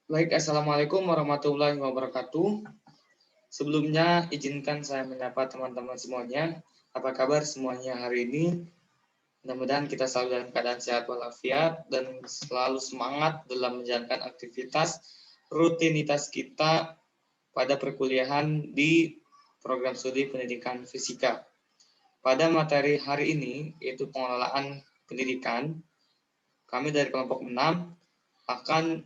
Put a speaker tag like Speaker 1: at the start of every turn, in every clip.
Speaker 1: Baik, Assalamualaikum warahmatullahi wabarakatuh. Sebelumnya, izinkan saya menyapa teman-teman semuanya. Apa kabar semuanya hari ini? Mudah-mudahan kita selalu dalam keadaan sehat walafiat dan selalu semangat dalam menjalankan aktivitas rutinitas kita pada perkuliahan di program studi pendidikan fisika. Pada materi hari ini, yaitu pengelolaan pendidikan, kami dari kelompok 6 akan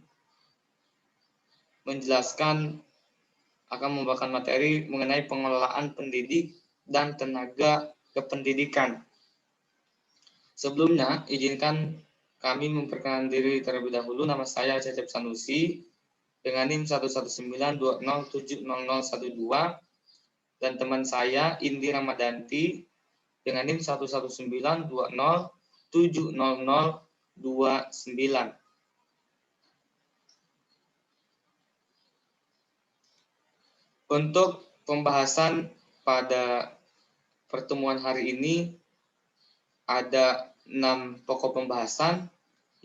Speaker 1: membawakan materi mengenai pengelolaan pendidik dan tenaga kependidikan. Sebelumnya, izinkan kami memperkenalkan diri terlebih dahulu. Nama saya Cecep Sanusi dengan NIM 119207012 dan teman saya Indi Ramadanti dengan NIM 119207029. Untuk pembahasan pada pertemuan hari ini ada 6 pokok pembahasan.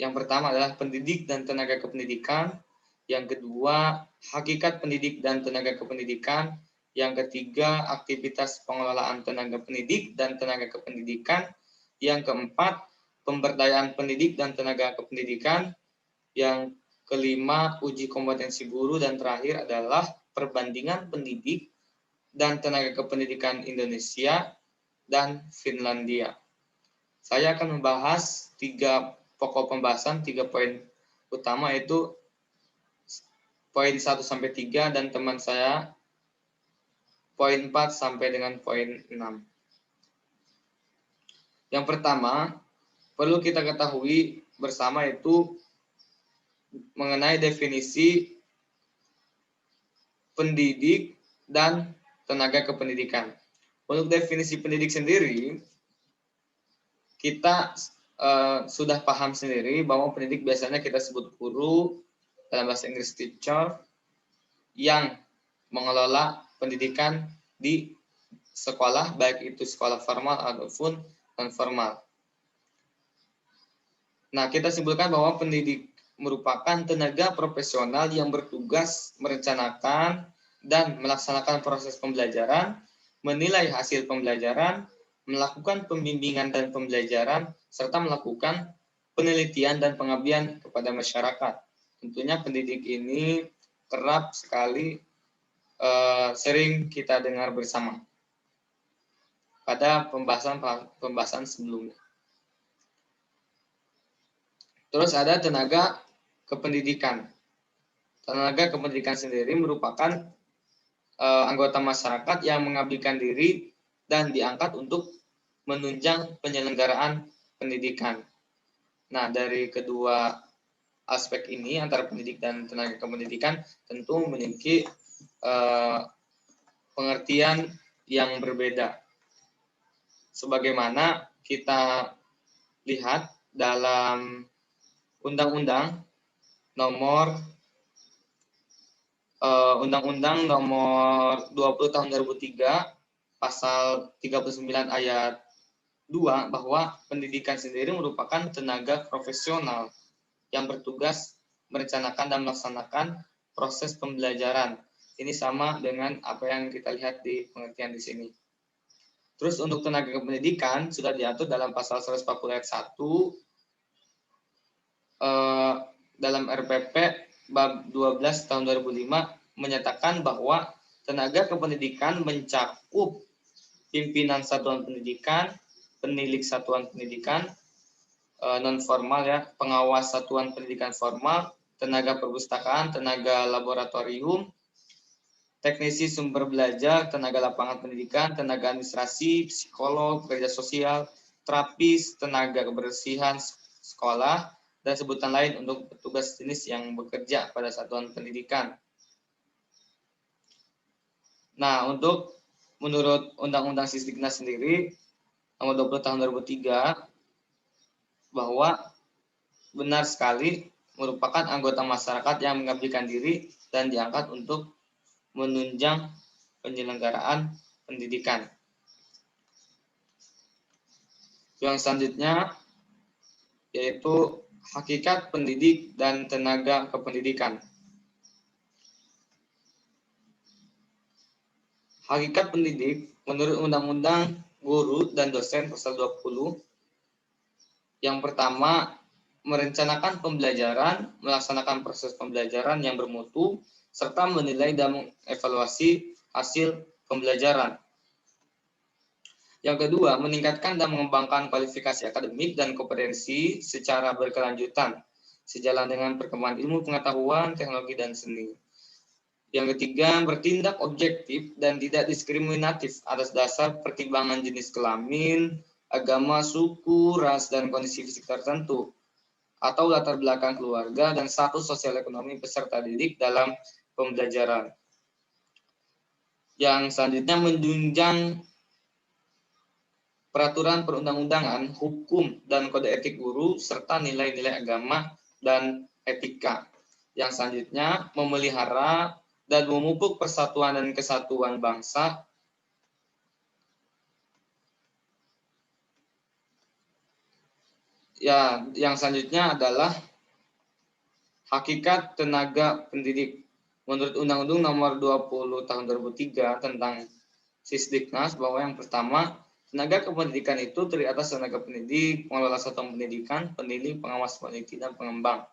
Speaker 1: Yang pertama adalah pendidik dan tenaga kependidikan. Yang kedua, hakikat pendidik dan tenaga kependidikan. Yang ketiga, aktivitas pengelolaan tenaga pendidik dan tenaga kependidikan. Yang keempat, pemberdayaan pendidik dan tenaga kependidikan. Yang kelima, uji kompetensi guru. Dan terakhir adalah perbandingan pendidik dan tenaga kependidikan Indonesia dan Finlandia. Saya akan membahas 3 pokok pembahasan, 3 poin utama, yaitu poin 1 sampai 3 dan teman saya poin 4 sampai dengan poin 6. Yang pertama, perlu kita ketahui bersama itu mengenai definisi pendidik dan tenaga kependidikan. Untuk definisi pendidik sendiri, kita sudah paham sendiri bahwa pendidik biasanya kita sebut guru, dalam bahasa Inggris teacher, yang mengelola pendidikan di sekolah, baik itu sekolah formal ataupun non formal. Nah, kita simpulkan bahwa pendidik merupakan tenaga profesional yang bertugas merencanakan dan melaksanakan proses pembelajaran, menilai hasil pembelajaran, melakukan pembimbingan dan pembelajaran, serta melakukan penelitian dan pengabdian kepada masyarakat. Tentunya pendidik ini kerap sekali sering kita dengar bersama pada pembahasan sebelumnya. Terus ada tenaga kependidikan. Tenaga kependidikan sendiri merupakan anggota masyarakat yang mengabdikan diri dan diangkat untuk menunjang penyelenggaraan pendidikan. Nah, dari kedua aspek ini antara pendidik dan tenaga kependidikan tentu memiliki pengertian yang berbeda. Sebagaimana kita lihat dalam Undang-Undang nomor 20 tahun 2003 pasal 39 ayat 2 bahwa pendidikan sendiri merupakan tenaga profesional yang bertugas merencanakan dan melaksanakan proses pembelajaran. Ini sama dengan apa yang kita lihat di pengertian di sini. Terus untuk tenaga kependidikan sudah diatur dalam pasal 140 ayat 1 dalam RPP bab 12 tahun 2005 menyatakan bahwa tenaga kependidikan mencakup pimpinan satuan pendidikan, penilik satuan pendidikan non formal ya, pengawas satuan pendidikan formal, tenaga perpustakaan, tenaga laboratorium, teknisi sumber belajar, tenaga lapangan pendidikan, tenaga administrasi, psikolog, pekerja sosial, terapis, tenaga kebersihan sekolah, dan sebutan lain untuk petugas jenis yang bekerja pada satuan pendidikan. Nah, menurut Undang-Undang Sisdiknas sendiri, nomor 20 tahun 2003, bahwa benar sekali merupakan anggota masyarakat yang mengabdikan diri dan diangkat untuk menunjang penyelenggaraan pendidikan. Yang selanjutnya yaitu hakikat pendidik dan tenaga kependidikan. Hakikat pendidik menurut Undang-Undang Guru dan Dosen Pasal 20. Yang pertama, merencanakan pembelajaran, melaksanakan proses pembelajaran yang bermutu, serta menilai dan mengevaluasi hasil pembelajaran. Yang kedua, meningkatkan dan mengembangkan kualifikasi akademik dan kompetensi secara berkelanjutan, sejalan dengan perkembangan ilmu pengetahuan, teknologi, dan seni. Yang ketiga, bertindak objektif dan tidak diskriminatif atas dasar pertimbangan jenis kelamin, agama, suku, ras, dan kondisi fisik tertentu, atau latar belakang keluarga dan status sosial ekonomi peserta didik dalam pembelajaran. Yang selanjutnya, menjunjang peraturan perundang-undangan, hukum, dan kode etik guru, serta nilai-nilai agama dan etika. Yang selanjutnya, memelihara dan memupuk persatuan dan kesatuan bangsa. Ya, yang selanjutnya adalah hakikat tenaga pendidik. Menurut Undang-Undang Nomor 20 Tahun 2003 tentang Sisdiknas, bahwa yang pertama, tenaga kependidikan itu terdiri atas tenaga pendidik, pengelola satuan pendidikan, pendidik, pengawas peneliti, dan pengembang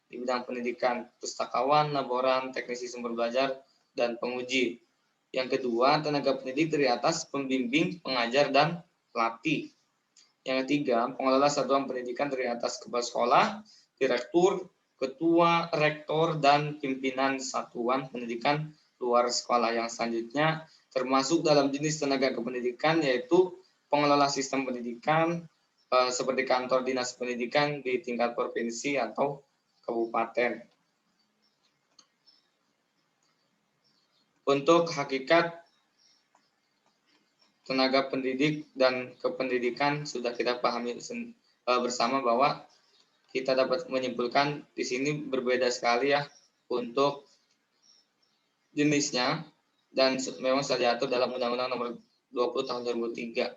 Speaker 1: di bidang pendidikan, pustakawan, laboran, teknisi sumber belajar, dan penguji. Yang kedua, tenaga pendidik terdiri atas pembimbing, pengajar, dan pelatih. Yang ketiga, pengelola satuan pendidikan terdiri atas kepala sekolah, direktur, ketua, rektor, dan pimpinan satuan pendidikan luar sekolah. Yang selanjutnya termasuk dalam jenis tenaga kependidikan yaitu pengelola sistem pendidikan seperti kantor dinas pendidikan di tingkat provinsi atau kabupaten. Untuk hakikat tenaga pendidik dan kependidikan sudah kita pahami bersama, bahwa kita dapat menyimpulkan di sini berbeda sekali ya untuk jenisnya, dan memang sudah diatur dalam Undang-Undang Nomor 20 Tahun 2003.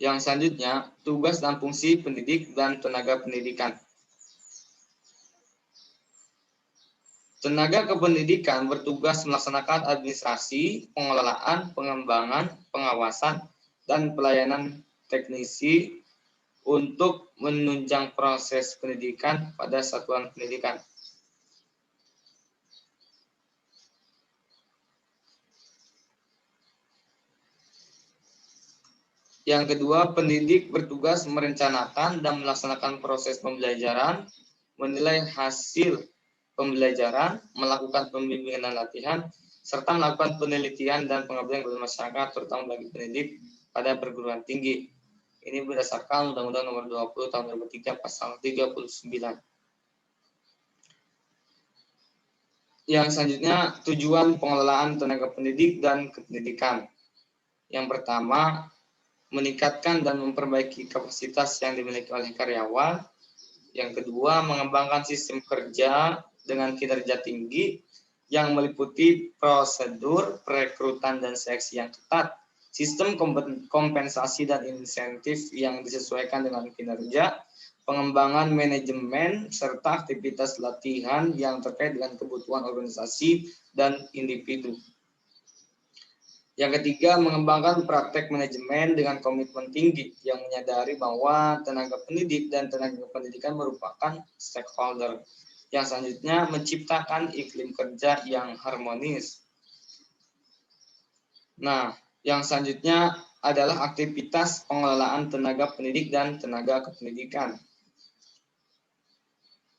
Speaker 1: Yang selanjutnya, tugas dan fungsi pendidik dan tenaga pendidikan. Tenaga kependidikan bertugas melaksanakan administrasi, pengelolaan, pengembangan, pengawasan, dan pelayanan teknisi untuk menunjang proses pendidikan pada satuan pendidikan. Yang kedua, pendidik bertugas merencanakan dan melaksanakan proses pembelajaran, menilai hasil pembelajaran, melakukan pembimbingan dan latihan, serta melakukan penelitian dan pengabdian kepada masyarakat, terutama bagi pendidik pada perguruan tinggi. Ini berdasarkan Undang-Undang Nomor 20 Tahun 2003 Pasal 39. Yang selanjutnya, tujuan pengelolaan tenaga pendidik dan kependidikan. Yang pertama, meningkatkan dan memperbaiki kapasitas yang dimiliki oleh karyawan. Yang kedua, mengembangkan sistem kerja dengan kinerja tinggi yang meliputi prosedur perekrutan dan seleksi yang ketat, sistem kompensasi dan insentif yang disesuaikan dengan kinerja, pengembangan manajemen, serta aktivitas latihan yang terkait dengan kebutuhan organisasi dan individu. Yang ketiga, mengembangkan praktek manajemen dengan komitmen tinggi yang menyadari bahwa tenaga pendidik dan tenaga pendidikan merupakan stakeholder. Yang selanjutnya, menciptakan iklim kerja yang harmonis. Nah, yang selanjutnya adalah aktivitas pengelolaan tenaga pendidik dan tenaga kependidikan.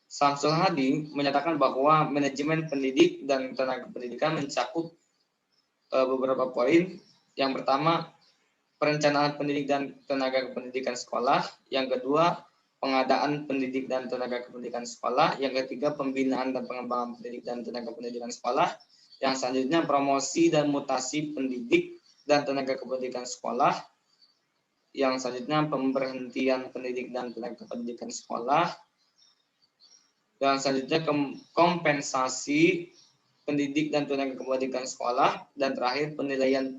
Speaker 1: Samsul Hadi menyatakan bahwa manajemen pendidik dan tenaga pendidikan mencakup beberapa poin. Yang pertama, perencanaan pendidik dan tenaga kependidikan sekolah. Yang kedua, pengadaan pendidik dan tenaga kependidikan sekolah. Yang ketiga, pembinaan dan pengembangan pendidik dan tenaga pendidikan sekolah. Yang selanjutnya, promosi dan mutasi pendidik dan tenaga kependidikan sekolah. Yang selanjutnya, pemberhentian pendidik dan tenaga kependidikan sekolah. Yang selanjutnya, kompensasi pendidik dan tenaga kependidikan sekolah, dan terakhir penilaian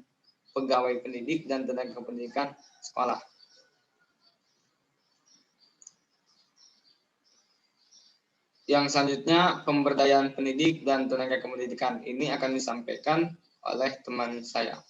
Speaker 1: pegawai pendidik dan tenaga pendidikan sekolah. Yang selanjutnya, pemberdayaan pendidik dan tenaga kependidikan. Ini akan disampaikan oleh teman saya.